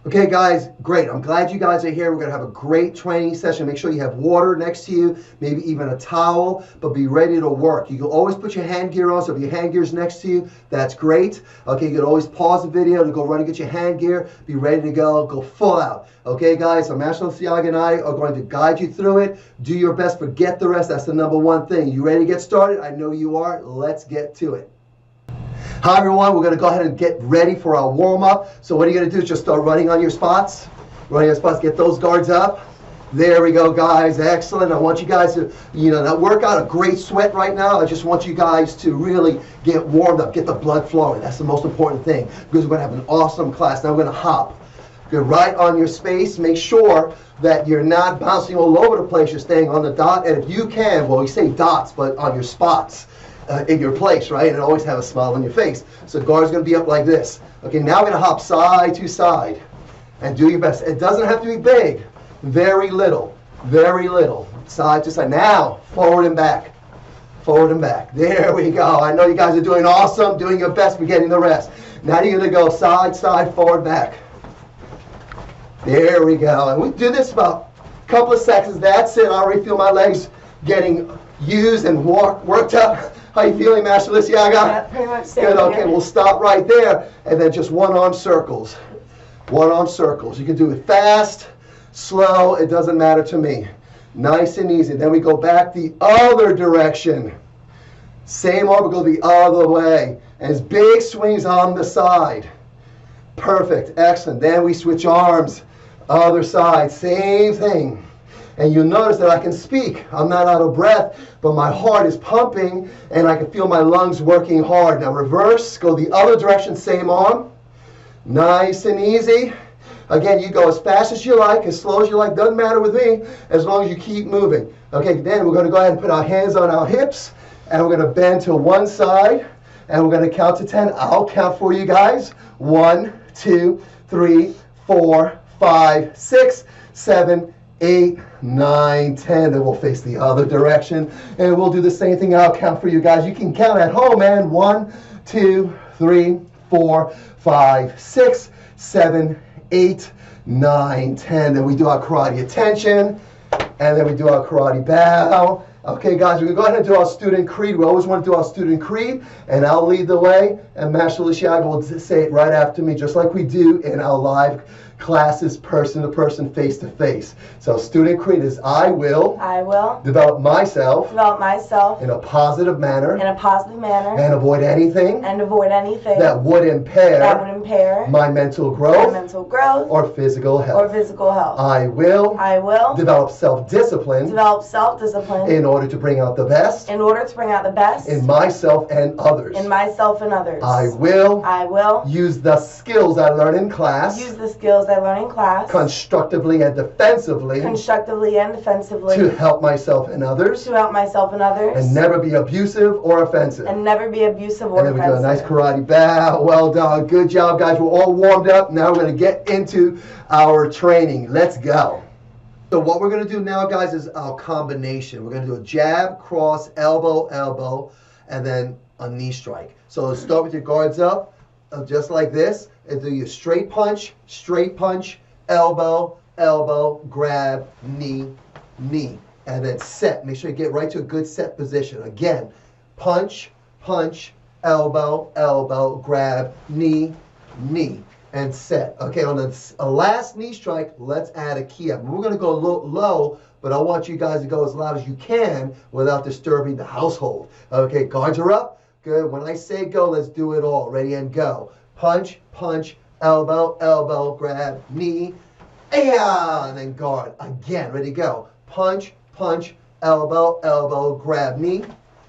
Okay, guys, great. I'm glad you guys are here. We're going to have a great training session. Make sure you have water next to you, maybe even a towel, but be ready to work. You can always put your hand gear on, so if your hand gear is next to you, that's great. Okay, you can always pause the video to go run and get your hand gear. Be ready to go full out. Okay, guys, so Master Liciaga and I are going to guide you through it. Do your best, forget the rest. That's the #1 thing. You ready to get started? I know you are. Let's get to it. Hi everyone, we're going to go ahead and get ready for our warm-up. So what are you going to do is just start running on your spots. Running on your spots, get those guards up. There we go, guys. Excellent. I want you guys to, not work out a great sweat right now. I just want you guys to really get warmed up, get the blood flowing. That's the most important thing, because we're going to have an awesome class. Now we're going to hop. Get right on your space. Make sure that you're not bouncing all over the place. You're staying on the dot. And if you can, well, we say dots, but on your spots. In your place, right? And always have a smile on your face. So guard's going to be up like this. Okay, now we're going to hop side to side and do your best. It doesn't have to be big. Very little. Very little. Side to side. Now, forward and back. Forward and back. There we go. I know you guys are doing awesome, doing your best, but getting the rest. Now you're going to go side, side, forward, back. There we go. And we do this about a couple of seconds. That's it. I already feel my legs getting used and worked up. How you feeling, Master Liciaga? Yeah, pretty much. Good. Okay, we'll stop right there, and then just one-arm circles. One-arm circles. You can do it fast, slow. It doesn't matter to me. Nice and easy. Then we go back the other direction. Same arm, we go the other way. As big swings on the side. Perfect. Excellent. Then we switch arms. Other side. Same thing. And you'll notice that I can speak. I'm not out of breath, but my heart is pumping, and I can feel my lungs working hard. Now reverse, go the other direction, same arm. Nice and easy. Again, you go as fast as you like, as slow as you like. Doesn't matter with me, as long as you keep moving. Okay, then we're going to go ahead and put our hands on our hips, and we're going to bend to one side, and we're going to count to 10. I'll count for you guys. 1, 2, 3, 4, 5, 6, 7, 8, 9, 10. Then we'll face the other direction, and we'll do the same thing. I'll count for you guys. You can count at home, man. 1, 2, 3, 4, 5, 6, 7, 8, 9, 10. Then we do our karate attention, and then we do our karate bow. Okay, guys, we're going to go ahead and do our student creed. We always want to do our student creed, and I'll lead the way, and Master Liciaga will say it right after me, just like we do in our live classes, person to person, face to face. So student creed is I will develop myself in a positive manner and avoid anything that would impair my mental growth or physical health. I will develop self-discipline in order to bring out the best in myself and others. I will use the skills I learn in class constructively and defensively to help myself and others and never be abusive or offensive. And then we do a nice karate bow. Well done. Good job, guys. We're all warmed up. Now we're going to get into our training. Let's go. So what we're going to do now, guys, is our combination. We're going to do a jab, cross, elbow, elbow, and then a knee strike. So let's start with your guards up, just like this, and do your straight punch, elbow, elbow, grab, knee, knee, and then set. Make sure you get right to a good set position. Again, punch, elbow, elbow, grab, knee, knee, and set. Okay, on the last knee strike, let's add a key up. We're going to go a little low, but I want you guys to go as loud as you can without disturbing the household. Okay, guards are up. Good. When I say go, let's do it all. Ready and go. Punch, elbow, elbow, grab, knee, and then guard. Again, ready to go. Punch, elbow, elbow, grab, knee,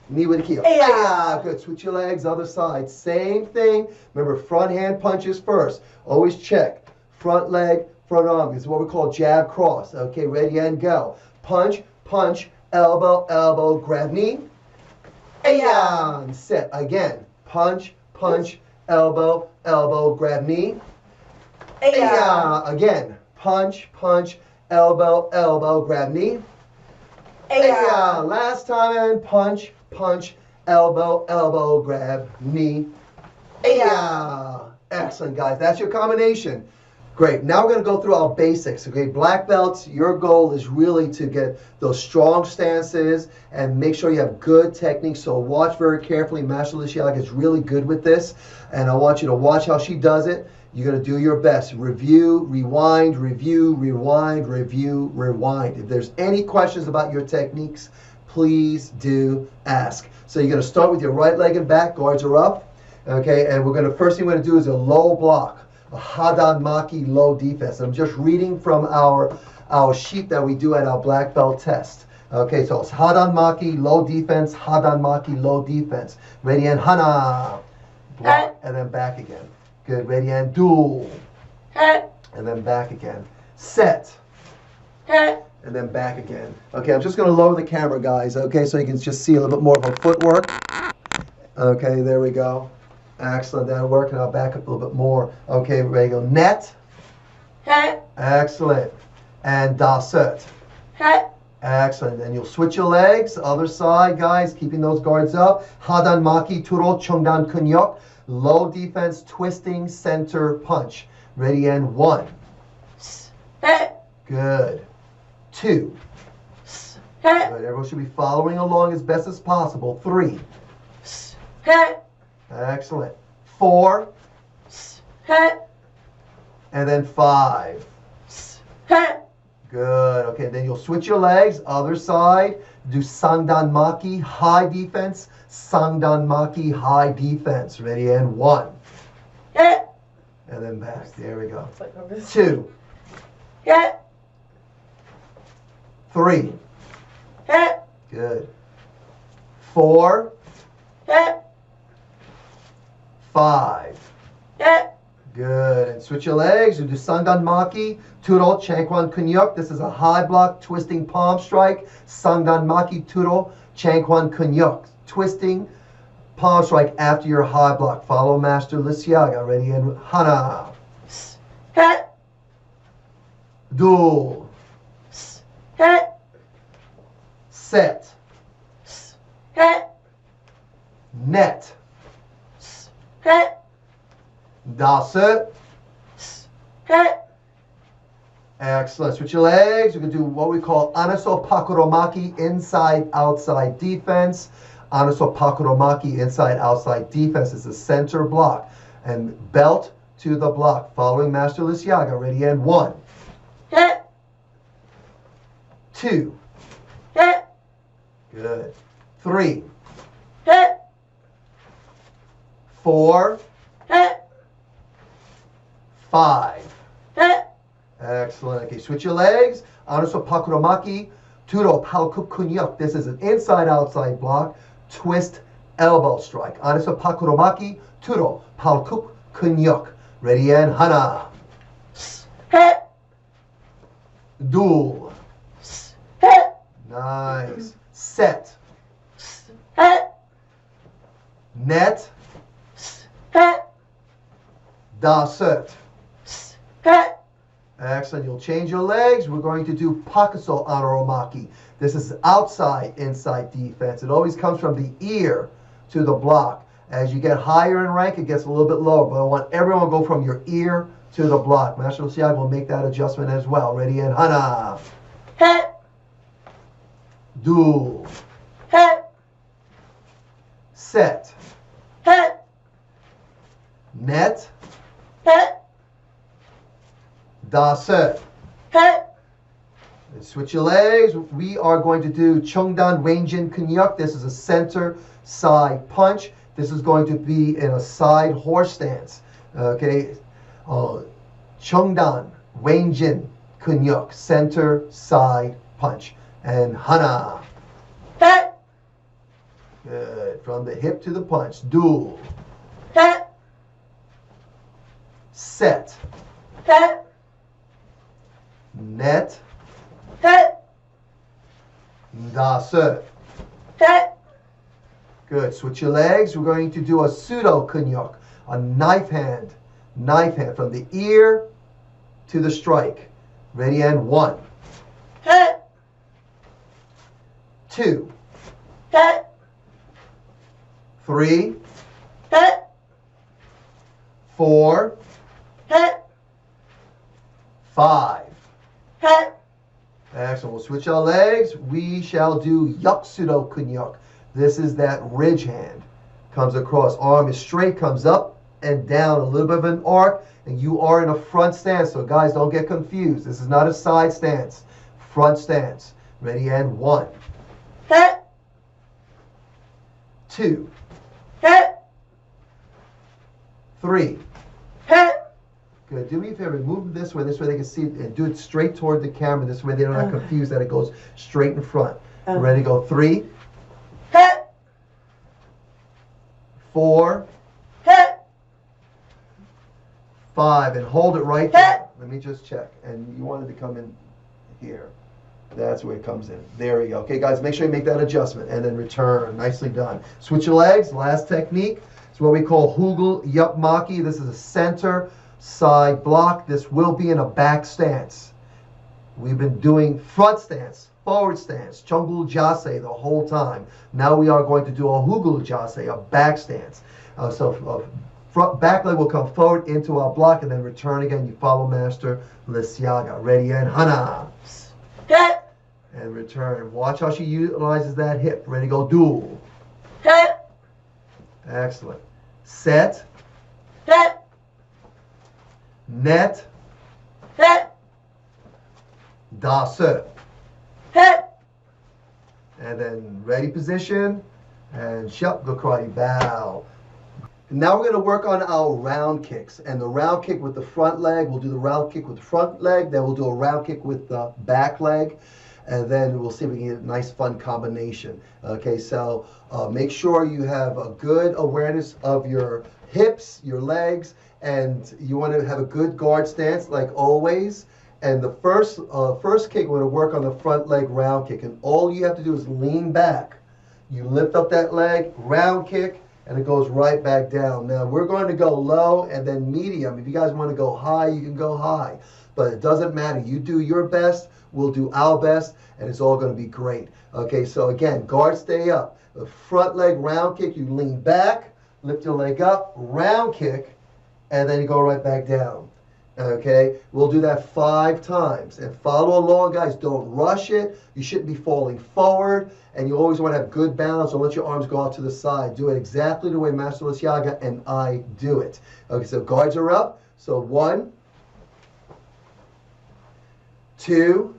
knee with a key. Good. Switch your legs, other side. Same thing. Remember, front hand punches first. Always check. Front leg, front arm. This is what we call jab cross. Okay, ready and go. Punch, elbow, elbow, grab, knee, and set. Again. Punch, elbow, elbow, grab, knee. Again. Punch, elbow, elbow, grab, knee. Last time, and punch, elbow, elbow, grab, knee. Excellent, guys. That's your combination. Great. Now we're going to go through our basics. Okay, black belts, your goal is really to get those strong stances and make sure you have good technique. So watch very carefully. Master Liciaga is really good with this. And I want you to watch how she does it. You're going to do your best. Review, rewind, review, rewind, review, rewind. If there's any questions about your techniques, please do ask. So you're going to start with your right leg and back. Guards are up. Okay, and first thing we're going to do is a low block. A Hadan Maki low defense. I'm just reading from our sheet that we do at our black belt test. Okay, so it's Hadan Maki low defense, Hadan Maki low defense. Ready and Hana. Block, and then back again. Good. Ready and duel. And then back again. Set. And then back again. Okay, I'm just going to lower the camera, guys. Okay, so you can just see a little bit more of a footwork. Okay, there we go. Excellent, that'll work, and I'll back up a little bit more. Okay, ready to go. Net. Excellent. And daset. Excellent. Then you'll switch your legs. Other side, guys, keeping those guards up. Hadan Maki Turo Chongdan Kunyok. Low defense, twisting, center punch. Ready and 1. Good. 2. Good. Everyone should be following along as best as possible. 3. Excellent. 4. And then 5. Good. Okay, then you'll switch your legs. Other side. Do Sangdan Maki, high defense. Sangdan Maki, high defense. Ready and 1. And then back. There we go. 2. 3. Good. 4. 5. Good. And switch your legs. You do Sangdan Maki, Turo, Chankwan Kunyuk. This is a high block, twisting palm strike. Sangdan Maki, Turo, Chankwan Kunyuk. Twisting palm strike after your high block. Follow Master Liciaga. Ready and Hana. Duel. Set. Net. Daset. Excellent. Switch your legs. We can do what we call Anaso Pakuromaki, inside outside defense. Anaso Pakuromaki, inside outside defense is the center block. And belt to the block. Following Master Liciaga. Ready and 1. 2. Good. 3. 4. 5. Excellent. Okay, switch your legs. Anaso Pakuromaki, Turo Palkup Kunyuk. This is an inside-outside block. Twist elbow strike. Anaso Pakuromaki, Turo Palkup Kunyuk. Ready and Hana. Duel. Nice. Set. Net. Daset. Excellent. You'll change your legs. We're going to do Pakuso Anoromaki. This is outside, inside defense. It always comes from the ear to the block. As you get higher in rank, it gets a little bit lower. But I want everyone to go from your ear to the block. Master Liciaga will make that adjustment as well. Ready and Hana. Duel. Set. Net. Daset. Switch your legs. We are going to do Chongdan Wenjin Kunyuk. This is a center side punch. This is going to be in a side horse stance. Okay. Chongdan Wenjin Kunyuk. Center side punch. And Hana. Good. From the hip to the punch. Duel. Set. Net. Daset. Good. Switch your legs. We're going to do a pseudo kunyuk, a knife hand from the ear to the strike. Ready and 1. 2. 3. 4. 5. Excellent. We'll switch our legs. We shall do Yakusudo Kunyuk. This is that ridge hand. Comes across. Arm is straight, comes up and down. A little bit of an arc. And you are in a front stance. So guys, don't get confused. This is not a side stance. Front stance. Ready, and 1. 2. 3. Good. Do me a favor. Move this way they can see it, and do it straight toward the camera. This way they don't get confused that it goes straight in front. Ready, go. 3. 4. 5. And hold it right there. Let me just check. And you wanted to come in here. That's where it comes in. There we go. Okay, guys, make sure you make that adjustment and then return. Nicely done. Switch your legs. Last technique. It's what we call Hugel Yapmaki. This is a center side block. This will be in a back stance. We've been doing front stance, forward stance, Chungul Jase the whole time. Now we are going to do a Hugel Jase, a back stance. Front back leg will come forward into our block and then return again. You follow Master Liciaga. Ready, and Hana. And return. Watch how she utilizes that hip. Ready, go. Duel. Excellent. Set. Net. Dase. And then ready position. And shut the karate bow. Now we're going to work on our round kicks. And the round kick with the front leg, we'll do the round kick with the front leg. Then we'll do a round kick with the back leg. And then we'll see if we can get a nice fun combination. Okay, so make sure you have a good awareness of your hips, your legs, and you want to have a good guard stance like always. And the first kick, we're going to work on the front leg round kick. And all you have to do is lean back. You lift up that leg, round kick, and it goes right back down. Now, we're going to go low and then medium. If you guys want to go high, you can go high. But it doesn't matter. You do your best, we'll do our best, and it's all going to be great. Okay, so again, guard stay up. The front leg round kick, you lean back, lift your leg up, round kick, and then you go right back down. Okay, we'll do that 5 times. And follow along, guys. Don't rush it. You shouldn't be falling forward. And you always want to have good balance. Don't let your arms go out to the side. Do it exactly the way Master Liciaga and I do it. Okay, so guards are up. So 1, 2,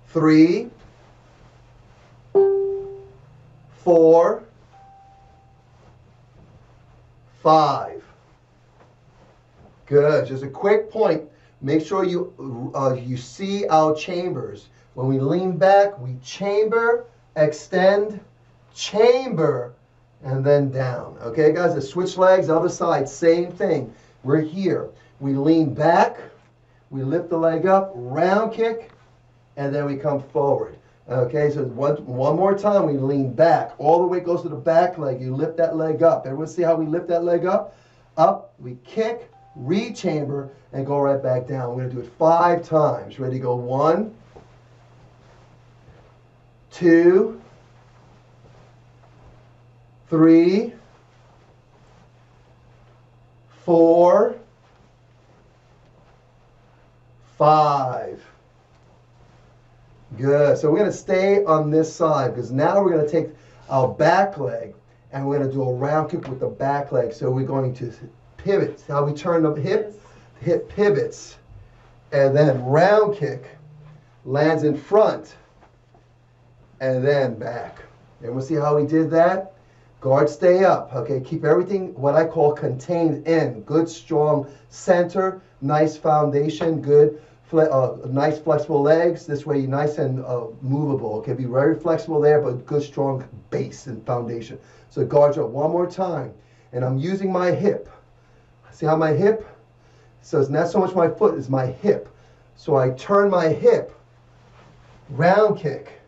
3, 4, 5. Good. Just a quick point. Make sure you see our chambers. When we lean back, we chamber, extend, chamber, and then down. Okay, guys? The switch legs, other side, same thing. We're here. We lean back, we lift the leg up, round kick, and then we come forward. Okay, so one more time, we lean back. All the way goes to the back leg. You lift that leg up. Everyone see how we lift that leg up? Up, we kick, re-chamber, and go right back down. We're going to do it 5 times. Ready, go. 1, 2, 3, 4, 5. Good. So we're going to stay on this side because now we're going to take our back leg and we're going to do a round kick with the back leg. So we're going to pivot. See how we turn the hip pivots, and then round kick lands in front, and then back. And we'll see how we did that. Guard stay up. Okay, keep everything what I call contained in. Good strong center, nice foundation, good nice flexible legs. This way you're nice and movable. Okay, be very flexible there, but good strong base and foundation. So guards up one more time, and I'm using my hip. See how my hip? So it's not so much my foot, it's my hip. So I turn my hip, round kick.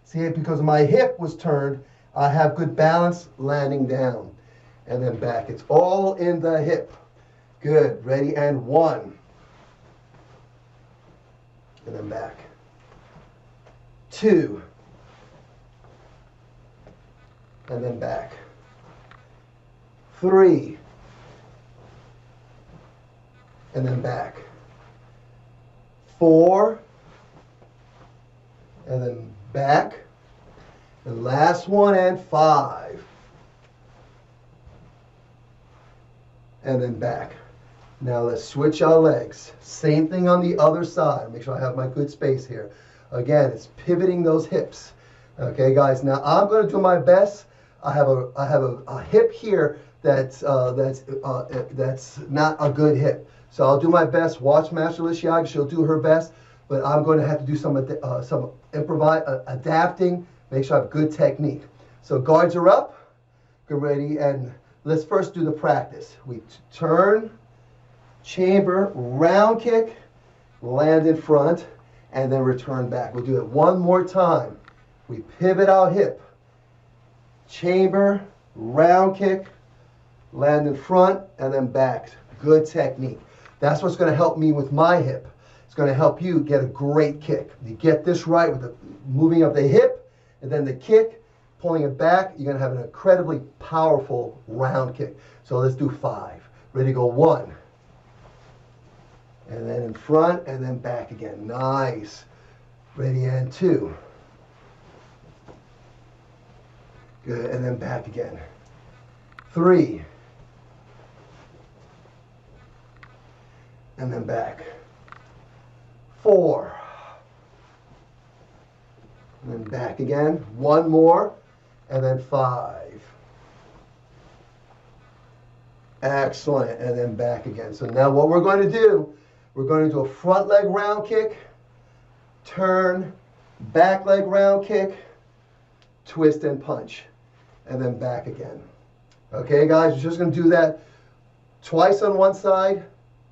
See, because my hip was turned, I have good balance landing down. And then back. It's all in the hip. Good. Ready, and 1. And then back. 2. And then back. 3. and then back. 4, and then back. And last one, and 5. And then back. Now let's switch our legs. Same thing on the other side. Make sure I have my good space here. Again, it's pivoting those hips. Okay, guys. Now I'm going to do my best. I have a hip here that's not a good hip. So I'll do my best. Watch Master Liciaga. She'll do her best. But I'm going to have to do some adapting. Make sure I have good technique. So guards are up. Get ready, and let's first do the practice. We turn, chamber, round kick, land in front, and then return back. We'll do it one more time. We pivot our hip, chamber, round kick, land in front, and then back. Good technique. That's what's going to help me with my hip. It's going to help you get a great kick. You get this right with the moving of the hip, and then the kick, pulling it back, you're going to have an incredibly powerful round kick. So let's do 5. Ready to go. 1. And then in front, and then back again. Nice. Ready, and 2. Good, and then back again. 3. And then back. 4. And then back again. 1 more. And then 5. Excellent. And then back again. So now what we're going to do, we're going to do a front leg round kick, turn, back leg round kick, twist and punch, and then back again. Okay, guys, we're just going to do that twice on one side,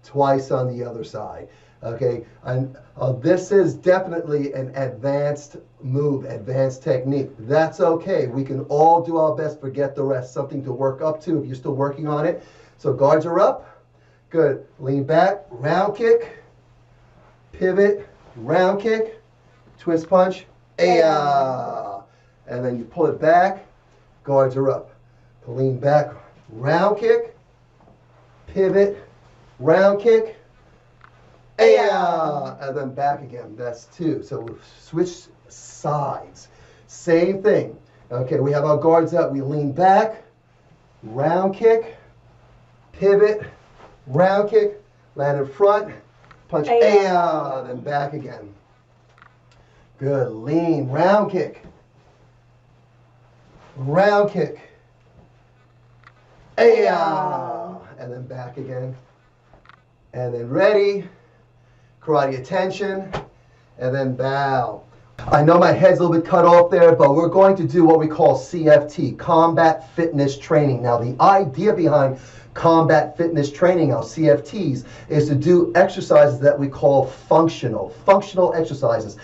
twice on the other side. Okay, and this is definitely an advanced move, advanced technique. That's okay. We can all do our best, forget the rest. Something to work up to if you're still working on it. So guards are up. Good. Lean back, round kick, pivot, round kick, twist punch, and then you pull it back, guards are up. Lean back, round kick, pivot, round kick, and then back again. That's 2. So we'll switch sides. Same thing. Okay, we have our guards up. We lean back, round kick, pivot, round kick, land in front, punch, then back again. Good. Lean, round kick, and then back again. And then ready, karate attention, and then bow. I know my head's a little bit cut off there, but we're going to do what we call CFT, Combat Fitness Training. Now, the idea behind combat fitness training, our CFTs, is to do exercises that we call functional exercises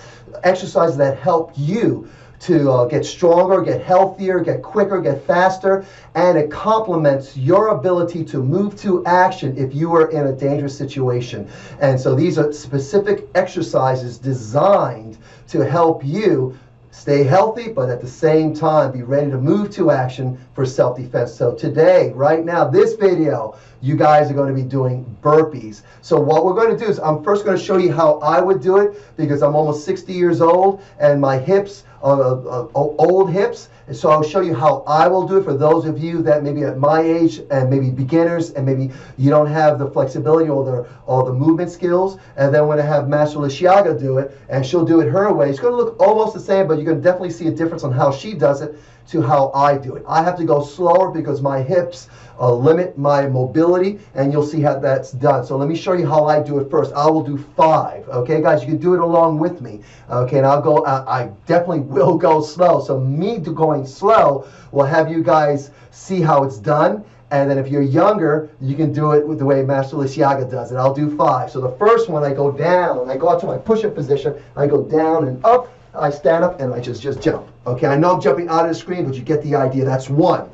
that help you to get stronger, get healthier, get quicker, get faster, and it complements your ability to move to action if you are in a dangerous situation. And so these are specific exercises designed to help you stay healthy, but at the same time be ready to move to action for self-defense. So today, right now, this video, you guys are going to be doing burpees. So what we're going to do is I'm first going to show you how I would do it, because I'm almost 60 years old and my hips are old hips. And so I'll show you how I will do it for those of you that maybe at my age and maybe beginners and maybe you don't have the flexibility or the movement skills. And then we're going to have Master Liciaga do it, and she'll do it her way. It's going to look almost the same, but you're going to definitely see a difference on how she does it to how I do it. I have to go slower because my hips limit my mobility, and you'll see how that's done. So let me show you how I do it first. I will do 5. Okay, guys, you can do it along with me. Okay, and I'll go. I definitely will go slow. So me going slow will have you guys see how it's done. And then if you're younger, you can do it with the way Master Liciaga does it. I'll do 5. So the first one, I go down. I go out to my push-up position. I go down and up. I stand up and I just jump. Okay, I know I'm jumping out of the screen, but you get the idea. That's 1.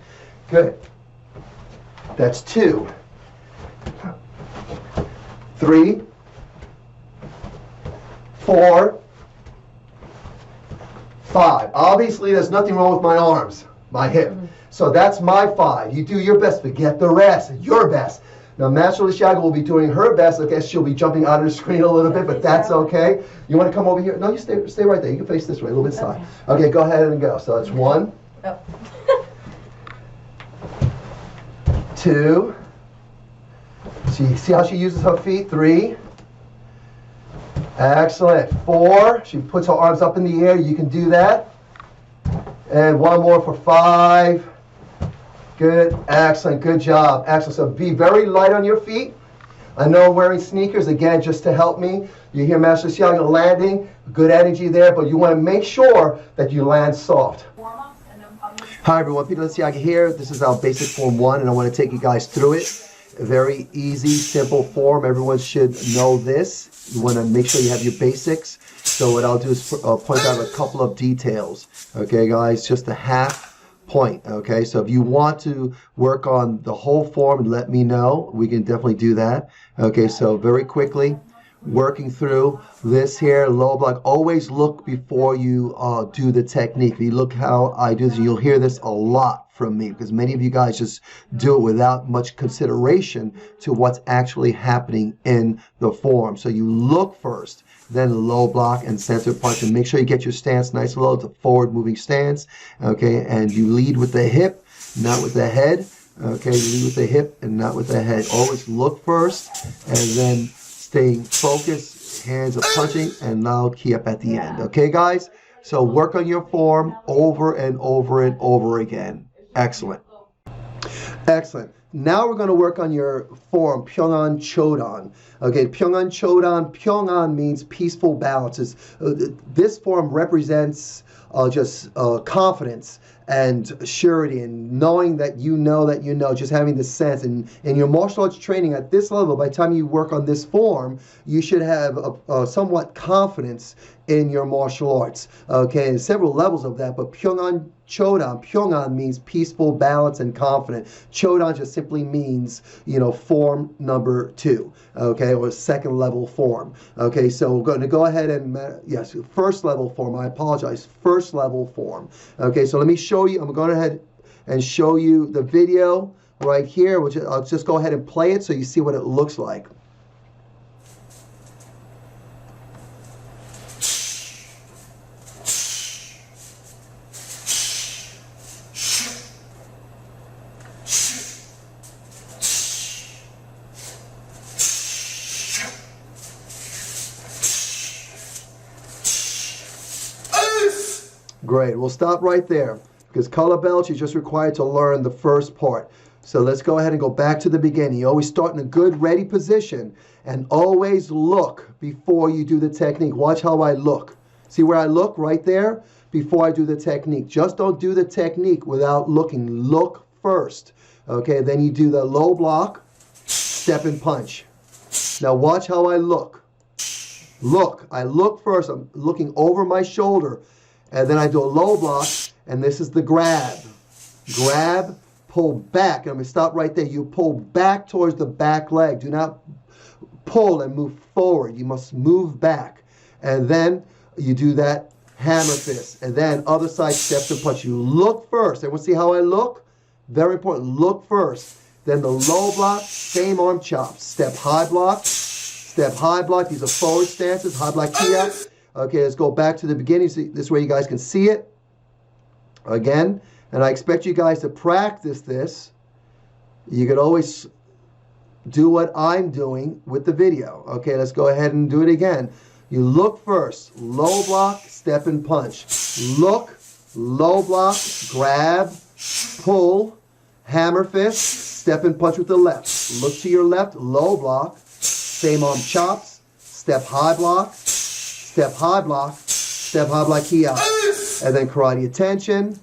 Good. That's 2. 3. 4. 5. Obviously, there's nothing wrong with my arms, my hip. So that's my 5. You do your best, forget the rest. Your best. Now, Master Liciaga will be doing her best. I guess she'll be jumping out of the screen a little bit, but that's okay. You want to come over here? No, you stay right there. You can face this way, a little bit side. Okay, go ahead and go. So that's 1, 2. See how she uses her feet? 3. Excellent. 4. She puts her arms up in the air. You can do that. And 1 more for 5. Good. Excellent. Good job. Excellent. So be very light on your feet. I know I'm wearing sneakers, again, just to help me. You hear Master Liciaga landing. Good energy there, but you want to make sure that you land soft. Hi, everyone. Peter Liciaga here. This is our basic form 1, and I want to take you guys through it. A very easy, simple form. Everyone should know this. You want to make sure you have your basics. So what I'll do is point out a couple of details. Okay, guys, just a half point. Okay, so if you want to work on the whole form, let me know. We can definitely do that. Okay, so very quickly, working through this here, low block. Always look before you do the technique. If you look how I do this, you'll hear this a lot from me, because many of you guys just do it without much consideration to what's actually happening in the form. So you look first, then low block and center punch, and make sure you get your stance nice and low. It's a forward moving stance. Okay, and you lead with the hip, not with the head. Okay, you lead with the hip and not with the head. Always look first, and then staying focused, hands are punching, and loud key up at the end. Okay, guys? So work on your form over and over and over again. Excellent. Excellent. Now we're going to work on your form, Pyongan Chodan. Okay, Pyongan Chodan. Pyongan means peaceful balance. This form represents just confidence and surety, and knowing that you know, just having the sense. And in your martial arts training at this level, by the time you work on this form, you should have somewhat confidence in your martial arts. Okay, and several levels of that, but Pyongan Chodan. Pyongan means peaceful, balance, and confident. Chodan just simply means, form number 2, okay, or second level form. Okay, so we're going to go ahead and, yes, first level form. I apologize, first level form. Okay, so let me show you. I'm going to go ahead and show you the video right here, which I'll just go ahead and play it so you see what it looks like. Great. We'll stop right there, because color belts, you're just required to learn the first part. So let's go ahead and go back to the beginning. You always start in a good, ready position, and always look before you do the technique. Watch how I look. See where I look right there? Before I do the technique. Just don't do the technique without looking. Look first. Okay, then you do the low block, step and punch. Now watch how I look. Look. I look first. I'm looking over my shoulder. And then I do a low block, and this is the grab. Grab, pull back. And I'm going to stop right there. You pull back towards the back leg. Do not pull and move forward. You must move back. And then you do that hammer fist. And then other side steps and punch. You look first. Everyone see how I look? Very important. Look first. Then the low block, same arm chop. Step high block. Step high block. These are forward stances. High block key out. Okay, let's go back to the beginning. See, this way you guys can see it again. And I expect you guys to practice this. You could always do what I'm doing with the video. Okay, let's go ahead and do it again. You look first, low block, step and punch. Look, low block, grab, pull, hammer fist, step and punch with the left. Look to your left, low block, same arm chops, step high block, step high block, key out, and then karate attention,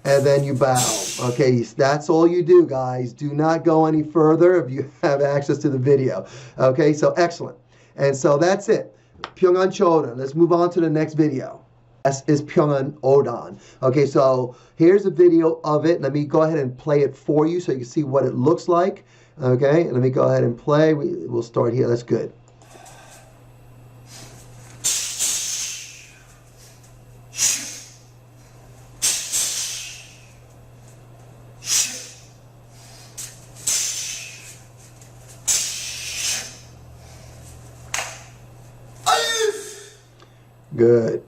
and then you bow. Okay, that's all you do, guys. Do not go any further if you have access to the video. Okay, so excellent. And so that's it. Pyongan Chodan. Let's move on to the next video. This is Pyongan Odan. Okay, so here's a video of it. Let me go ahead and play it for you so you can see what it looks like. Okay, let me go ahead and play. We'll start here. That's good. Good.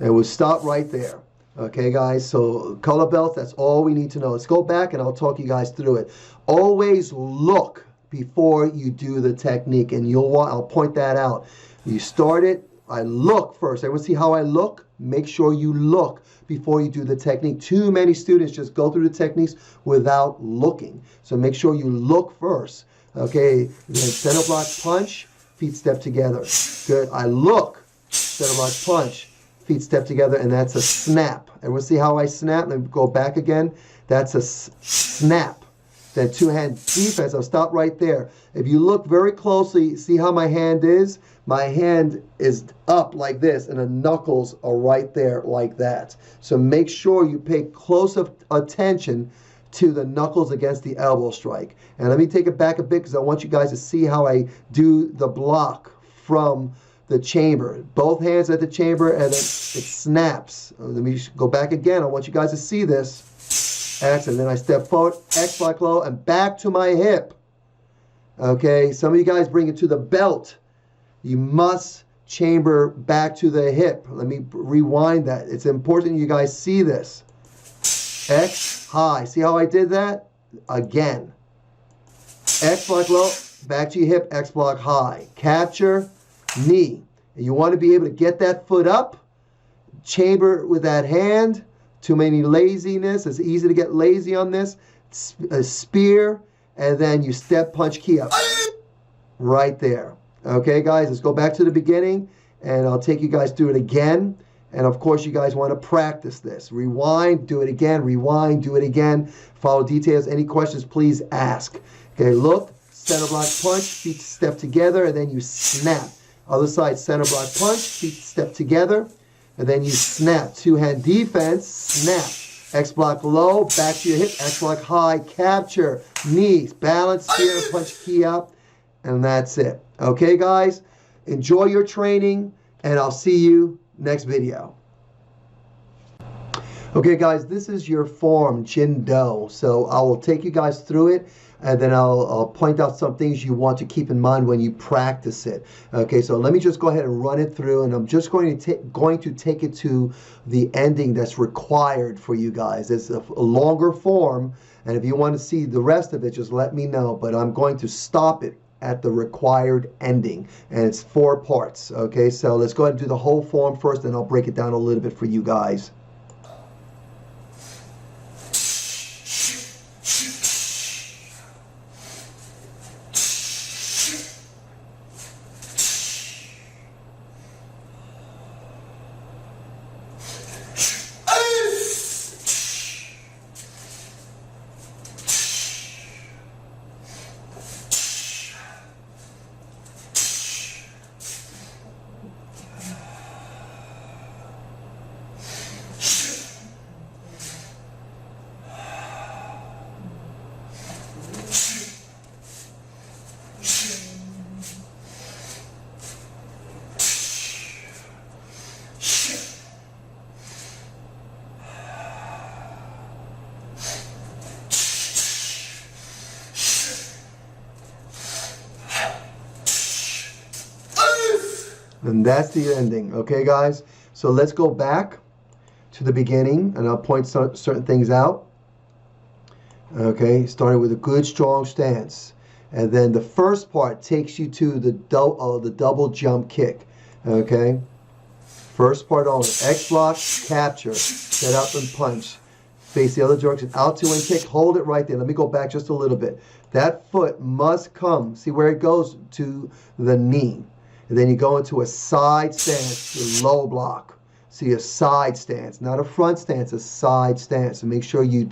And we'll stop right there. Okay, guys, so color belts, that's all we need to know. Let's go back and I'll talk you guys through it. Always look before you do the technique, and I'll point that out. You start it, I look first. Everyone see how I look? Make sure you look before you do the technique. Too many students just go through the techniques without looking. So make sure you look first. Okay, then center block punch, feet step together. Good, I look, center block punch, feet step together, and that's a snap. Everyone see how I snap? Let me go back again. That's a snap. Then two-hand defense. I'll stop right there. If you look very closely, see how my hand is? My hand is up like this, and the knuckles are right there like that. So make sure you pay close attention to the knuckles against the elbow strike. And let me take it back a bit because I want you guys to see how I do the block from the chamber. Both hands at the chamber, and then it snaps. Let me go back again. I want you guys to see this. X, and then I step forward, X block low, and back to my hip. Okay, some of you guys bring it to the belt. You must chamber back to the hip. Let me rewind that. It's important you guys see this. X, high. See how I did that? Again. X block low, back to your hip, X block high. Capture, knee. And you want to be able to get that foot up, chamber with that hand. Too many laziness. It's easy to get lazy on this. A spear, and then you step, punch, key up. Right there. Okay, guys, let's go back to the beginning, and I'll take you guys through it again. And, of course, you guys want to practice this. Rewind, do it again. Rewind, do it again. Follow details. Any questions, please ask. Okay, look, center block punch, feet step together, and then you snap. Other side, center block punch, feet step together. And then you snap. Two-hand defense, snap. X block low, back to your hip. X block high, capture, knees, balance, spear, punch, key up. And that's it. Okay, guys? Enjoy your training, and I'll see you next video. Okay, guys, this is your form, Jin-Do. So I will take you guys through it, and then I'll point out some things you want to keep in mind when you practice it. Okay, so let me just go ahead and run it through, and I'm just going to take it to the ending that's required for you guys. It's a longer form, and if you want to see the rest of it, just let me know. But I'm going to stop it at the required ending, and it's 4 parts. Okay, so let's go ahead and do the whole form first, and I'll break it down a little bit for you guys. And that's the ending. Okay, guys? So let's go back to the beginning, and I'll point certain things out. Okay, starting with a good, strong stance. And then the first part takes you to the double jump kick. Okay? First part only. X block, capture, set up and punch. Face the other direction. Out to and kick. Hold it right there. Let me go back just a little bit. That foot must come. See where it goes? To the knee. And then you go into a side stance, your low block. See, a side stance, not a front stance, a side stance. So make sure you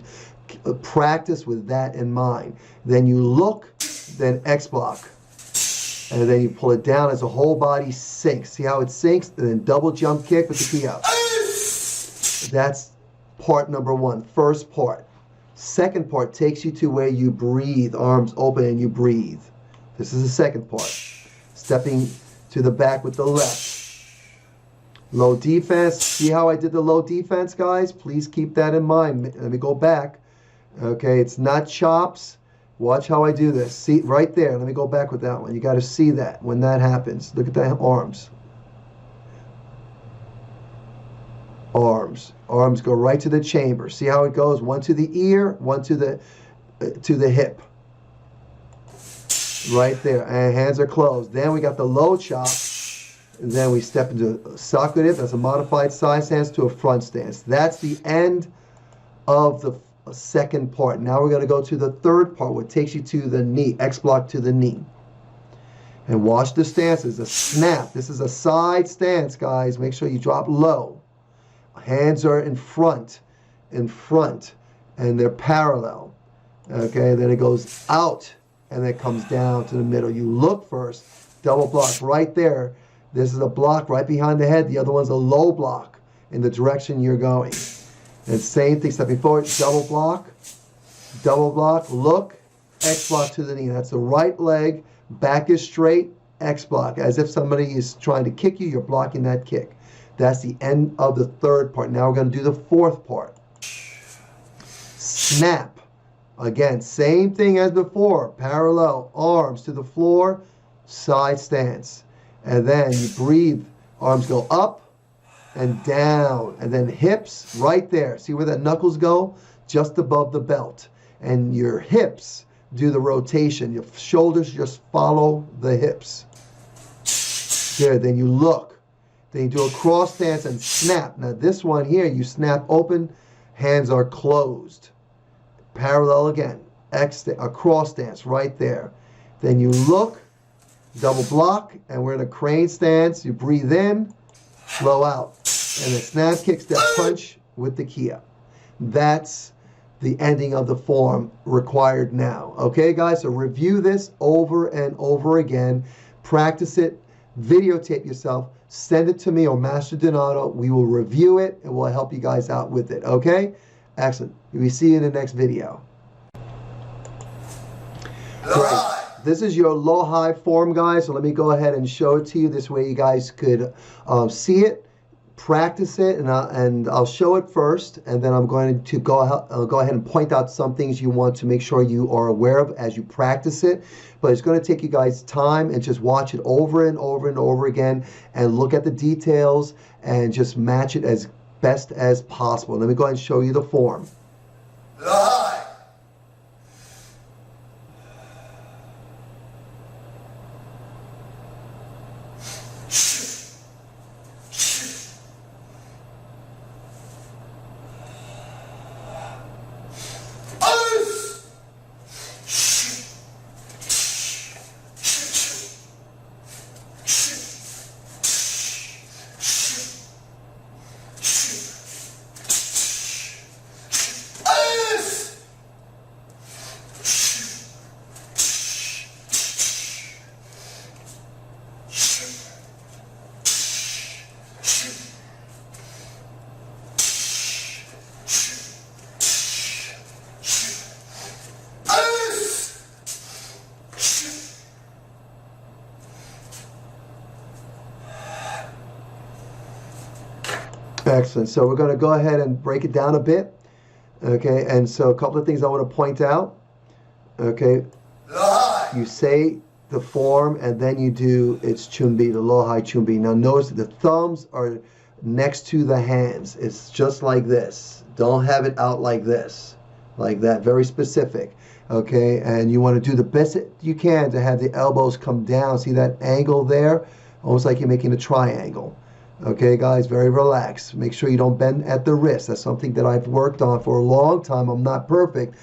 practice with that in mind. Then you look, then X block. And then you pull it down as the whole body sinks. See how it sinks? And then double jump kick with the key out. That's part number 1, first part. Second part takes you to where you breathe, arms open and you breathe. This is the second part. Stepping to the back with the left. Low defense. See how I did the low defense, guys? Please keep that in mind. Let me go back. Okay, it's not chops. Watch how I do this. See, right there. Let me go back with that one. You got to see that when that happens. Look at the arms. arms. Arms go right to the chamber. See how it goes? One to the ear, one to the hip. Right there. And hands are closed. Then we got the low chop. And then we step into a socket dip. That's a modified side stance to a front stance. That's the end of the second part. Now we're going to go to the third part, what takes you to the knee, X block to the knee. And watch the stances, a snap. This is a side stance, guys. Make sure you drop low. Hands are in front, and they're parallel. Okay, then it goes out, and then it comes down to the middle. You look first, double block right there. This is a block right behind the head. The other one's a low block in the direction you're going. And same thing, stepping forward, double block, look, X block to the knee. That's the right leg, back is straight, X block. As if somebody is trying to kick you, you're blocking that kick. That's the end of the third part. Now we're going to do the fourth part. Snap. Again, same thing as before. Parallel, arms to the floor, side stance. And then you breathe, arms go up and down, and then hips right there. See where the knuckles go? Just above the belt. And your hips do the rotation. Your shoulders just follow the hips. Good, then you look. Then you do a cross stance and snap. Now this one here, you snap open, hands are closed. Parallel again, a cross stance right there. Then you look, double block, and we're in a crane stance. You breathe in, flow out. And then snap, kick, step, punch with the Kia. That's the ending of the form required now. Okay, guys, so review this over and over again. Practice it, videotape yourself, send it to me or Master Dinoto. We will review it, and we'll help you guys out with it, okay? Excellent. We see you in the next video. Great. This is your low-high form, guys, so let me go ahead and show it to you. This way you guys could see it, practice it, and I'll show it first, and then I'm going to go ahead and point out some things you want to make sure you are aware of as you practice it. But it's going to take you guys time, and just watch it over and over and over again, and look at the details, and just match it as best as possible. Let me go ahead and show you the form. Excellent. So we're going to go ahead and break it down a bit. Okay, and so a couple of things I want to point out. Okay, you say the form and then you do its chumbi, the low high chumbi. Now notice that the thumbs are next to the hands. It's just like this. Don't have it out like this, like that. Very specific. Okay, and you want to do the best you can to have the elbows come down. See that angle there? Almost like you're making a triangle. Okay, guys, very relaxed. Make sure you don't bend at the wrist. That's something that I've worked on for a long time. I'm not perfect,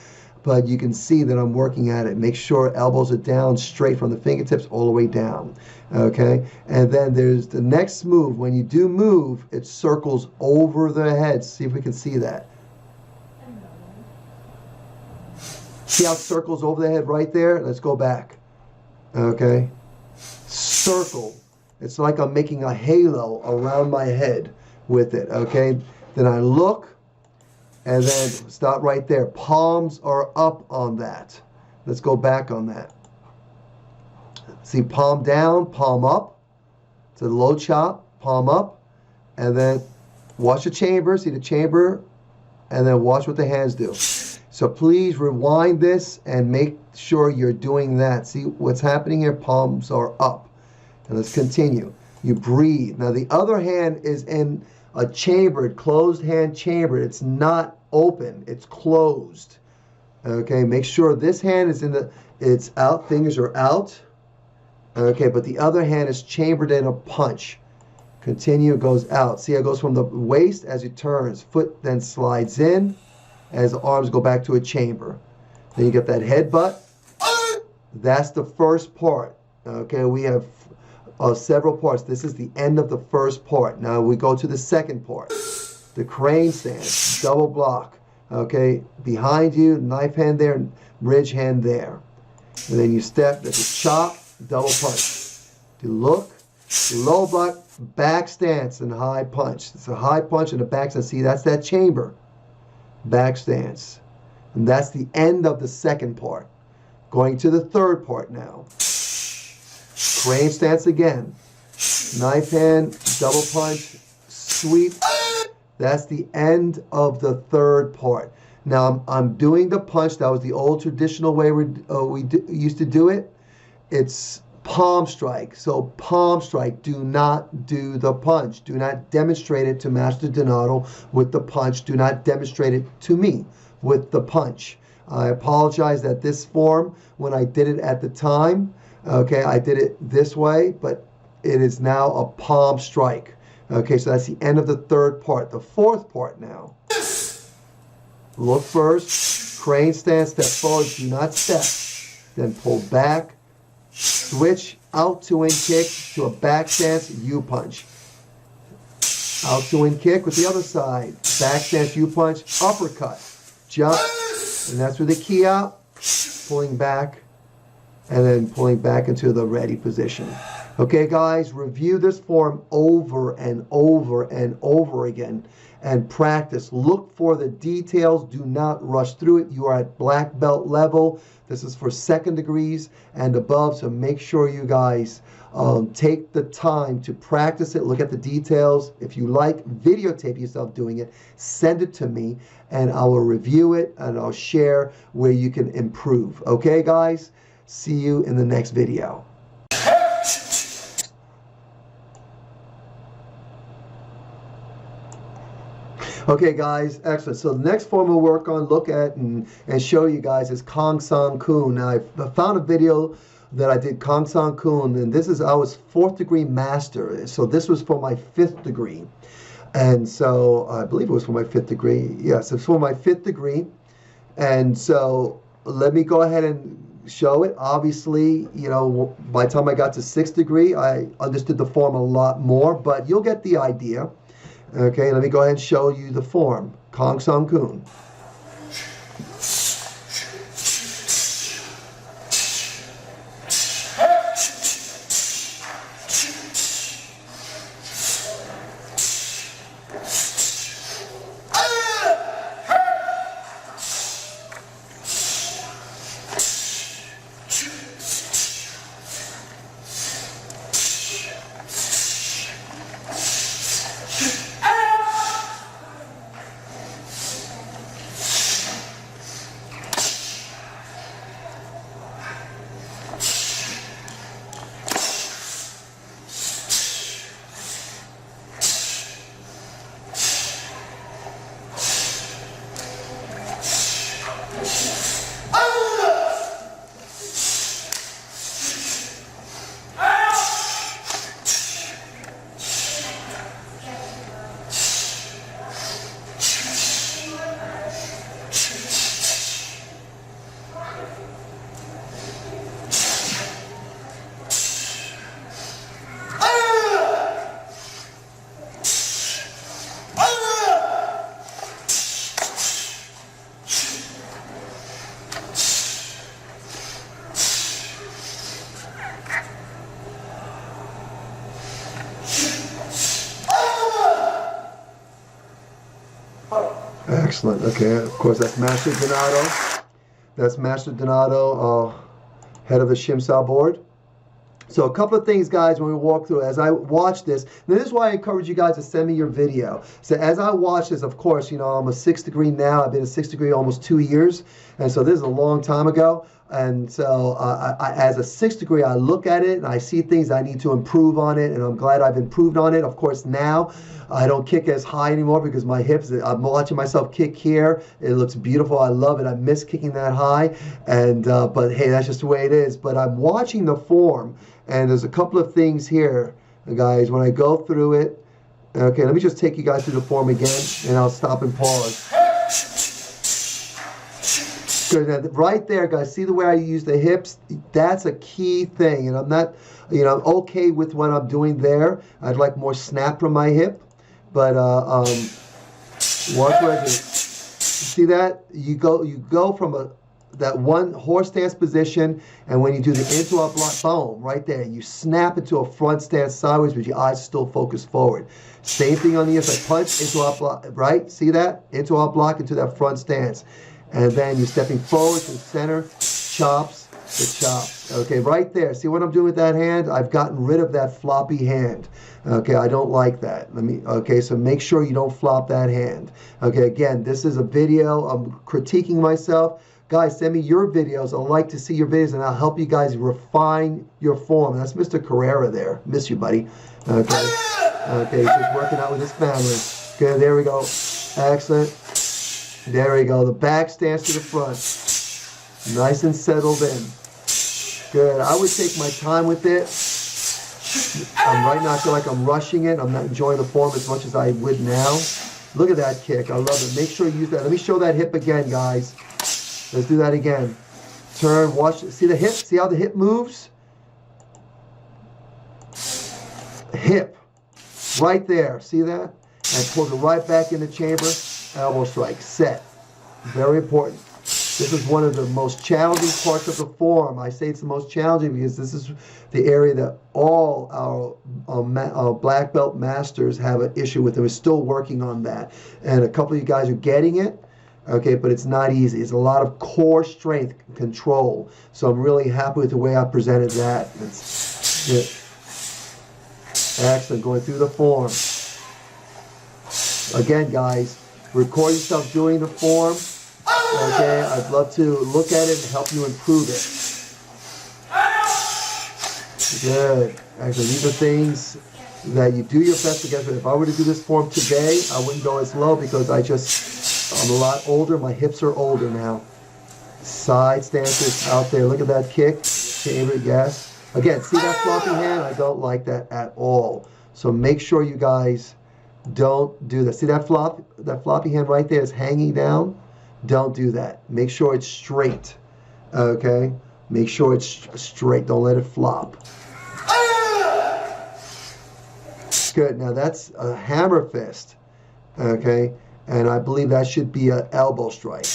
but you can see that I'm working at it. Make sure elbows are down straight from the fingertips all the way down. Okay, and then there's the next move. When you do move, it circles over the head. See if we can see that. See how it circles over the head right there? Let's go back. Okay, circle. It's like I'm making a halo around my head with it, okay? Then I look, and then stop right there. Palms are up on that. Let's go back on that. See, palm down, palm up. It's a low chop, palm up. And then watch the chamber, see the chamber, and then watch what the hands do. So please rewind this and make sure you're doing that. See what's happening here? Palms are up. And let's continue. You breathe. Now the other hand is in a chambered, closed hand chambered. It's not open, it's closed. Okay, make sure this hand is it's out, fingers are out. Okay, but the other hand is chambered in a punch. Continue, goes out. See how it goes from the waist as it turns. Foot then slides in as the arms go back to a chamber. Then you get that headbutt. That's the first part. Okay, we have several parts. This is the end of the first part. Now we go to the second part. The crane stance, double block. Okay, behind you, knife hand there, ridge hand there. And then you step, there's a chop, double punch. You look, low block, back stance, and high punch. It's a high punch and a back stance. See, that's that chamber. Back stance. And that's the end of the second part. Going to the third part now. Crane stance again. Knife hand, double punch, sweep. That's the end of the third part. Now I'm doing the punch. That was the old traditional way we used to do it. It's palm strike. So palm strike. Do not do the punch. Do not demonstrate it to Master Dinoto with the punch. Do not demonstrate it to me with the punch. I apologize that this form, when I did it at the time, okay, I did it this way, but it is now a palm strike. Okay, so that's the end of the third part. The fourth part now. Look first, crane stance, step forward, do not step. Then pull back, switch out to in kick to a back stance, U punch. Out to in kick with the other side. Back stance, U punch, uppercut. Jump, and that's with the key out, pulling back, and then pulling back into the ready position. Okay, guys, review this form over and over and over again and practice. Look for the details. Do not rush through it. You are at black belt level. This is for second degrees and above, so make sure you guys take the time to practice it. Look at the details. If you like, videotape yourself doing it. Send it to me, and I will review it, and I'll share where you can improve. Okay, guys? See you in the next video. Okay, guys, excellent. So the next form we'll work on, look at, and show you guys is Kong Sang Kun. Now, I found a video that I did Kong Sang Kun, and this is, I was 4th degree master. So this was for my 5th degree. And so I believe it was for my 5th degree. Yes, it's for my 5th degree. And so let me go ahead and show it. Obviously, you know, by the time I got to 6th degree, I understood the form a lot more, but you'll get the idea. Okay, let me go ahead and show you the form. Kong Sang Kun. Excellent. Okay, of course, that's Master Dinoto. That's Master Dinoto, head of the Shimsao board. So a couple of things, guys, when we walk through, as I watch this, and this is why I encourage you guys to send me your video. So as I watch this, of course, you know, I'm a 6th degree now. I've been a 6th degree almost 2 years. And so this is a long time ago. And so as a 6th degree, I look at it and I see things I need to improve on it, and I'm glad I've improved on it. Of course, now I don't kick as high anymore because my hips, I'm watching myself kick here. It looks beautiful. I love it. I miss kicking that high. And but hey, that's just the way it is. But I'm watching the form, and there's a couple of things here, guys, when I go through it. Okay, let me just take you guys through the form again, and I'll stop and pause. Good. Right there, guys, see the way I use the hips? That's a key thing, and I'm not, I'm okay with what I'm doing there. I'd like more snap from my hip, but watch what I do. See that? You go from that one horse stance position, and when you do the into-out block, boom, right there, you snap into a front stance sideways with your eyes still focused forward. Same thing on the inside. Punch, into-out block, right? See that? Into-out block into that front stance. And then you're stepping forward to the center, chops, the chops. Okay, right there. See what I'm doing with that hand? I've gotten rid of that floppy hand. Okay, I don't like that. Okay, so make sure you don't flop that hand. Okay, again, this is a video. I'm critiquing myself. Guys, send me your videos. I'd like to see your videos, and I'll help you guys refine your form. That's Mr. Carrera there. Miss you, buddy. Okay, okay, he's just working out with his family. Okay, there we go. Excellent. There we go. The back stance to the front. Nice and settled in. Good. I would take my time with it. Right now I feel like I'm rushing it. I'm not enjoying the form as much as I would now. Look at that kick. I love it. Make sure you use that. Let me show that hip again, guys. Let's do that again. Turn. Watch. See the hip? See how the hip moves? Hip. Right there. See that? And pull it right back in the chamber. Elbow strike, set. Very important. This is one of the most challenging parts of the form. I say it's the most challenging because this is the area that all our black belt masters have an issue with. And we're still working on that. And a couple of you guys are getting it, okay, but it's not easy. It's a lot of core strength control. So I'm really happy with the way I presented that. It's good. Excellent, going through the form. Again, guys, record yourself doing the form. Okay, I'd love to look at it and help you improve it. Good. Actually, these are things that you do your best to get. If I were to do this form today, I wouldn't go as low because I'm a lot older. My hips are older now. Side stances out there. Look at that kick. Chamber, yes. Again, see that floppy hand? I don't like that at all. So make sure you guys don't do that. See that floppy hand right there is hanging down? Don't do that. Make sure it's straight. Okay? Make sure it's straight. Don't let it flop. Good. Now that's a hammer fist. Okay? And I believe that should be an elbow strike.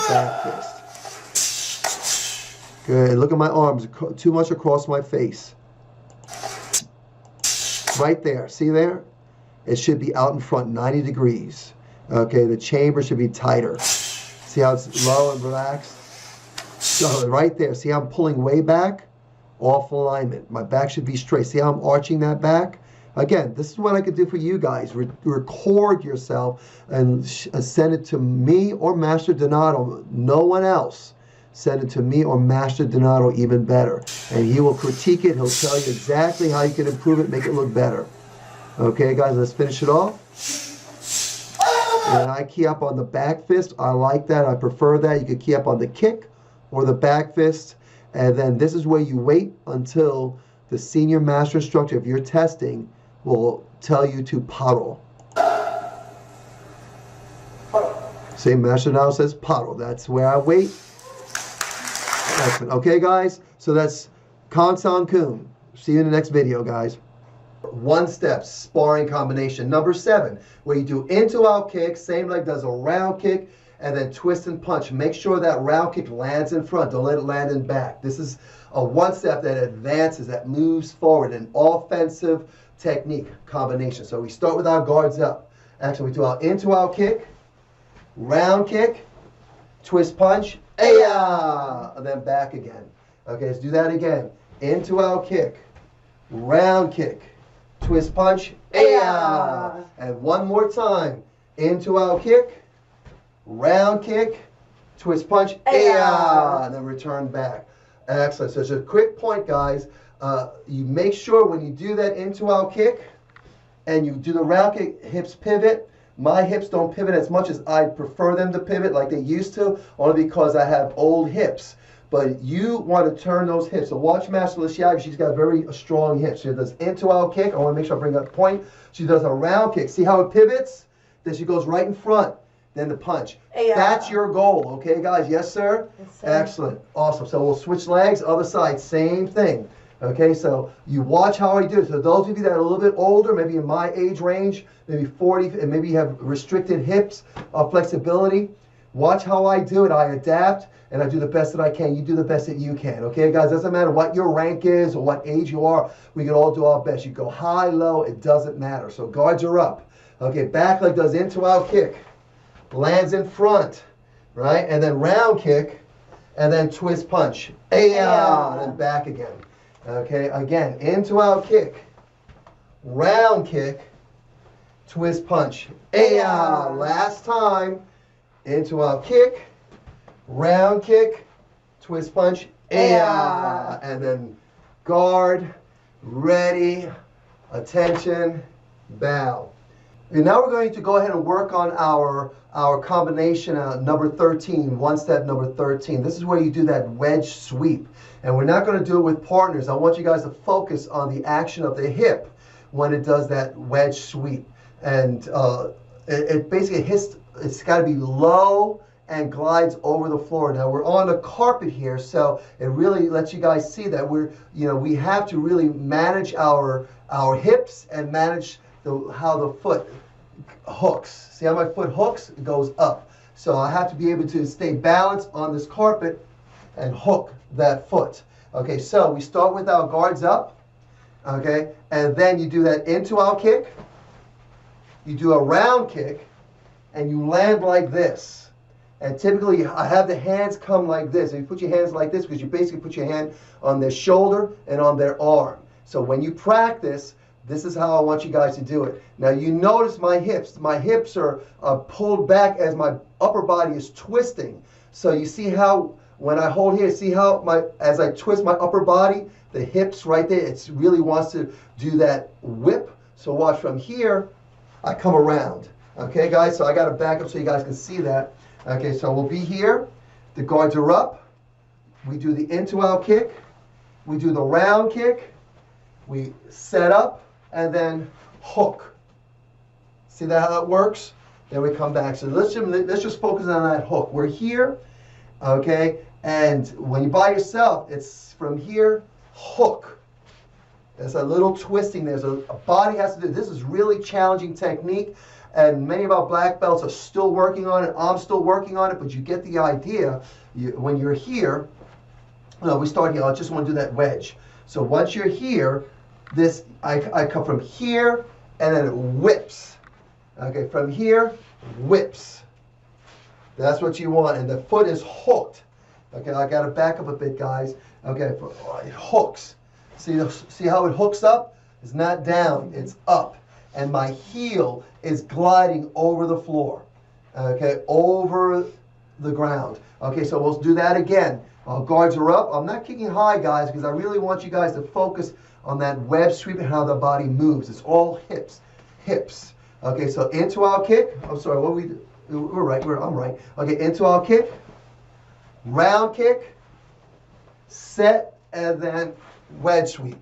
Back fist. Good. Look at my arms. Too much across my face. Right there. See there? It should be out in front, 90 degrees. Okay, the chamber should be tighter. See how it's low and relaxed? So right there, see how I'm pulling way back? Off alignment. My back should be straight. See how I'm arching that back? Again, this is what I could do for you guys. Record yourself and send it to me or Master Dinoto. No one else. Send it to me or Master Dinoto, even better. And he will critique it. He'll tell you exactly how you can improve it, make it look better. Okay, guys, let's finish it off. And I key up on the back fist. I like that. I prefer that. You could key up on the kick or the back fist. And then this is where you wait until the senior master instructor, if you're testing, will tell you to paro. See, Master now says paro. That's where I wait. Excellent. Okay, guys? So that's Kan-san Kun. See you in the next video, guys. One-step sparring combination. Number 7, where you do into-out kick, same leg does a round kick, and then twist and punch. Make sure that round kick lands in front. Don't let it land in back. This is a one-step that advances, that moves forward, an offensive technique combination. So we start with our guards up. Actually, we do our into-out kick, round kick, twist punch, and then back again. Okay, let's do that again. Into-out kick, round kick, twist punch, and one more time. Into-out kick, round kick, twist punch, and then return back. Excellent. So just a quick point, guys. You make sure when you do that into-out kick and you do the round kick, hips pivot. My hips don't pivot as much as I prefer them to pivot like they used to, only because I have old hips. But you want to turn those hips. So watch Master Liciaga. She's got very strong hips. She does into-out kick. I want to make sure I bring up the point. She does a round kick. See how it pivots? Then she goes right in front. Then the punch. That's your goal. Okay, guys? Yes, sir? Yes, sir. Excellent. Awesome. So we'll switch legs. Other side. Same thing. Okay, so you watch how I do it. So those of you that are a little bit older, maybe in my age range, maybe 40, and maybe you have restricted hips, flexibility, watch how I do it. I adapt, and I do the best that I can. You do the best that you can. Okay, guys? Doesn't matter what your rank is or what age you are. We can all do our best. You go high, low, it doesn't matter. So guards are up. Okay, back leg does into-out kick. Lands in front, right? And then round kick, and then twist punch. And then back again. Okay, again, into-out kick, round kick, twist punch. Last time, into-out kick, round kick, twist punch. And then guard, ready, attention, bow. And now we're going to go ahead and work on our combination number 13, one step number 13. This is where you do that wedge sweep. And we're not going to do it with partners. I want you guys to focus on the action of the hip when it does that wedge sweep. And it basically hits, it's got to be low and glides over the floor. Now we're on a carpet here, so it really lets you guys see that we have to really manage our hips and manage how the foot hooks. See how my foot hooks? It goes up. So I have to be able to stay balanced on this carpet and hook that foot. Okay, so we start with our guards up. Okay, and then you do that into-out kick. You do a round kick, and you land like this. And typically, I have the hands come like this. And you put your hands like this because you basically put your hand on their shoulder and on their arm. So when you practice, this is how I want you guys to do it. Now you notice my hips. My hips are pulled back as my upper body is twisting. So you see how when I hold here, see how as I twist my upper body, the hips right there, it really wants to do that whip. So watch from here, I come around. Okay, guys, so I got to back up so you guys can see that. Okay, so we'll be here. The guards are up. We do the into-out kick. We do the round kick. We set up. And then hook. See that how it works? Then we come back. So let's just focus on that hook. We're here, okay? And when you're by yourself, it's from here, hook. There's a little twisting. There's a body has to do. This is really challenging technique, and many of our black belts are still working on it. I'm still working on it, but you get the idea. When you're here, we start here. I just want to do that wedge. So once you're here, this I come from here, and then it whips. Okay, from here, whips. That's what you want, and the foot is hooked. Okay, I got to back up a bit, guys. Okay, it hooks. See how it hooks up? It's not down, it's up. And my heel is gliding over the floor. Okay, over the ground. Okay, so we'll do that again. Our guards are up. I'm not kicking high, guys, because I really want you guys to focus on that web sweep and how the body moves. It's all hips. Hips. Okay, so into-out kick. I'm sorry, what we do? We're right. I'm right. Okay, into-out kick. Round kick. Set, and then wedge sweep.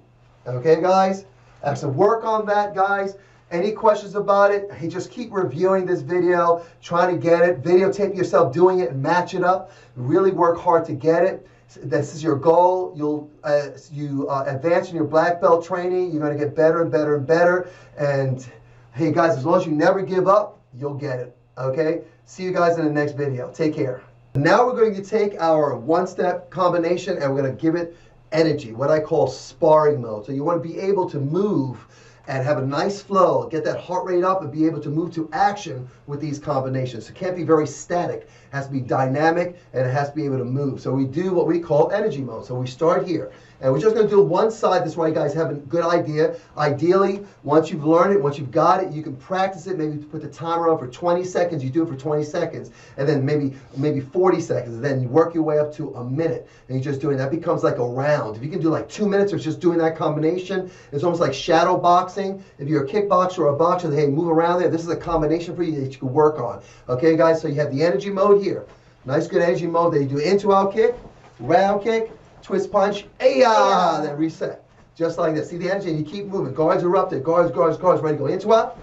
Okay, guys? Excellent. Work on that, guys. Any questions about it? Hey, just keep reviewing this video, trying to get it. Videotape yourself doing it and match it up. Really work hard to get it. This is your goal. You advance in your black belt training. You're going to get better and better and better. And hey, guys, as long as you never give up, you'll get it. Okay? See you guys in the next video. Take care. Now we're going to take our one-step combination and we're going to give it energy, what I call sparring mode. So you want to be able to move and have a nice flow, get that heart rate up and be able to move to action with these combinations. It can't be very static. It has to be dynamic and it has to be able to move. So we do what we call energy mode. So we start here And we're just going to do one side. This way you guys have a good idea. Ideally, once you've learned it, once you've got it, you can practice it. Maybe put the timer on for 20 seconds. You do it for 20 seconds. And then maybe 40 seconds. And then you work your way up to a minute. And you're just doing that. Becomes like a round. If you can do like 2 minutes of just doing that combination, it's almost like shadow boxing. If you're a kickboxer or a boxer, hey, move around there. This is a combination for you that you can work on. Okay, guys? So you have the energy mode here. Nice, good energy mode that you do into out kick, round kick, twist punch, then reset. Just like this. See the energy, and you keep moving. Guards are up there. Guards, ready to go into out,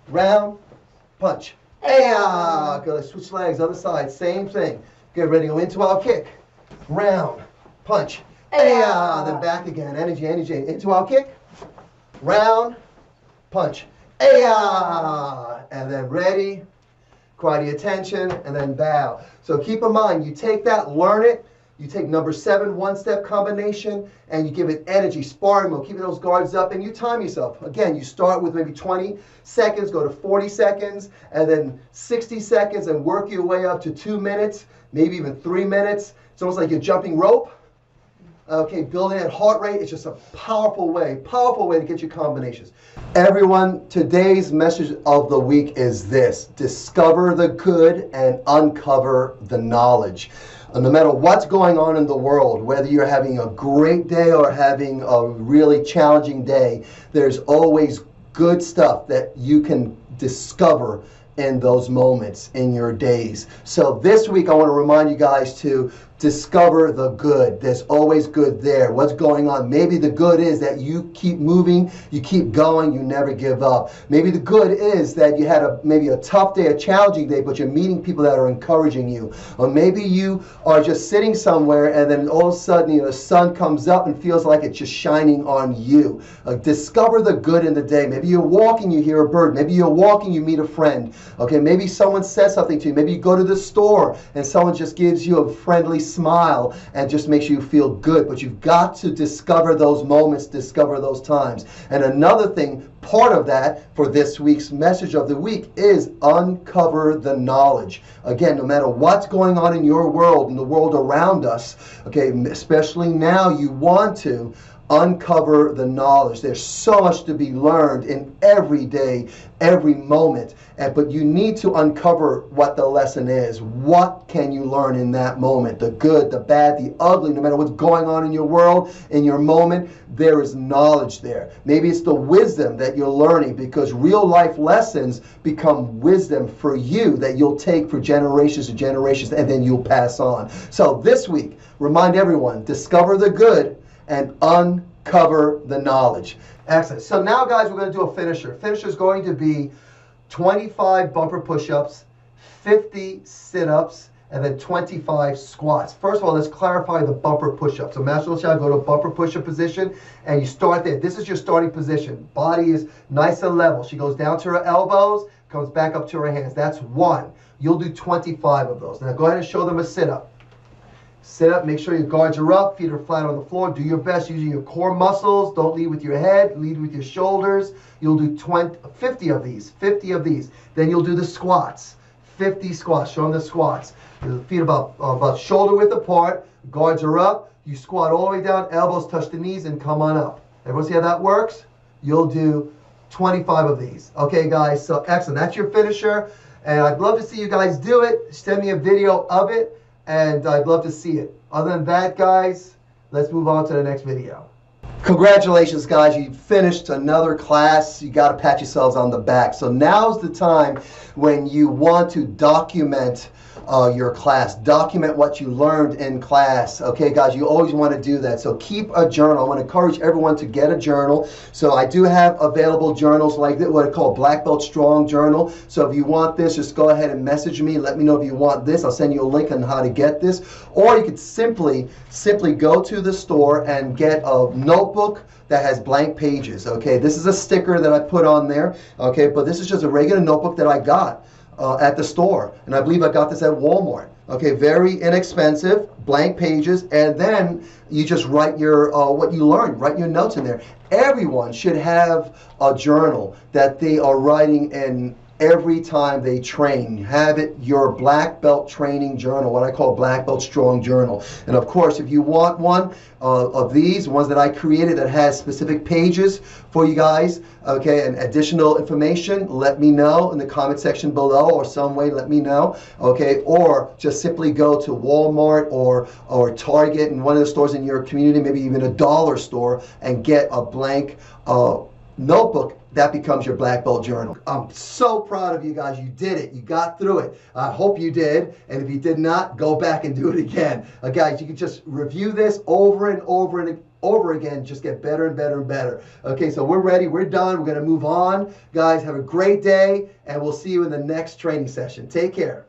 round, punch, Good, let's switch legs, other side, same thing. Get ready to go into out kick, round, punch, then back again, energy, into out kick, round, punch, and then ready, quiet your attention, and then bow. So keep in mind, you take that, learn it, you take number 7, one-step combination, and you give it energy, sparring mode, keeping those guards up, and you time yourself. Again, you start with maybe 20 seconds, go to 40 seconds, and then 60 seconds, and work your way up to 2 minutes, maybe even 3 minutes. It's almost like you're jumping rope. Okay, building that heart rate. It's just a powerful way to get your combinations. Everyone, today's message of the week is this: discover the good and uncover the knowledge. No matter what's going on in the world, whether you're having a great day or having a really challenging day, there's always good stuff that you can discover in those moments in your days. So this week I want to remind you guys to discover the good. There's always good there. What's going on? Maybe the good is that you keep moving, you keep going, you never give up. Maybe the good is that you had maybe a tough day, a challenging day, but you're meeting people that are encouraging you. Or maybe you are just sitting somewhere and then all of a sudden the sun comes up and feels like it's just shining on you. Discover the good in the day. Maybe you're walking, you hear a bird. Maybe you're walking, you meet a friend. Okay, maybe someone says something to you. Maybe you go to the store and someone just gives you a friendly smile and just makes you feel good. But you've got to discover those moments, discover those times. And another thing, part of that for this week's message of the week is uncover the knowledge. Again, no matter what's going on in your world, in the world around us, okay, especially now, you want to uncover the knowledge. There's so much to be learned in every day, every moment. But you need to uncover what the lesson is. What can you learn in that moment? The good, the bad, the ugly, no matter what's going on in your world, in your moment, there is knowledge there. Maybe it's the wisdom that you're learning, because real life lessons become wisdom for you that you'll take for generations and generations, and then you'll pass on. So this week, remind everyone, discover the good and uncover the knowledge. Excellent. So now, guys, we're going to do a finisher. Finisher is going to be 25 bumper push-ups, 50 sit-ups, and then 25 squats. First of all, let's clarify the bumper push-up. So Master Liciaga, go to a bumper push-up position, and you start there. This is your starting position. Body is nice and level. She goes down to her elbows, comes back up to her hands. That's 1. You'll do 25 of those. Now go ahead and show them a sit-up. Sit up, make sure your guards are up, feet are flat on the floor. Do your best using your core muscles. Don't lead with your head, lead with your shoulders. You'll do 50 of these. Then you'll do the squats. 50 squats. Show them the squats. Your feet about shoulder width apart. Guards are up. You squat all the way down, elbows touch the knees, and come on up. Everyone see how that works? You'll do 25 of these. Okay, guys, so excellent. That's your finisher, and I'd love to see you guys do it. Send me a video of it, and I'd love to see it. Other than that, guys, let's move on to the next video. Congratulations, guys. You finished another class. You got to pat yourselves on the back. So now's the time when you want to document your class. Document what you learned in class. Okay, guys, you always want to do that. So keep a journal. I want to encourage everyone to get a journal. So I do have available journals like this, what I call Black Belt Strong Journal. So if you want this, just go ahead and message me. Let me know if you want this. I'll send you a link on how to get this. Or you could simply go to the store and get a notebook that has blank pages. Okay, this is a sticker that I put on there. Okay, but this is just a regular notebook that I got at the store, and I believe I got this at Walmart. Okay, very inexpensive, blank pages, and then you just write your what you learned, write your notes in there. Everyone should have a journal that they are writing in every time they train. Have it your black belt training journal, what I call black belt strong journal. And of course, if you want one of these, ones that I created that has specific pages for you guys, okay, and additional information, let me know in the comment section below, or some way let me know, okay, or just simply go to Walmart or Target and one of the stores in your community, maybe even a dollar store, and get a blank notebook. That becomes your black belt journal. I'm so proud of you guys. You did it. You got through it. I hope you did. And if you did not, go back and do it again. Guys, you can just review this over and over and over again. Just get better and better and better. Okay, so we're ready. We're done. We're going to move on. Guys, have a great day, and we'll see you in the next training session. Take care.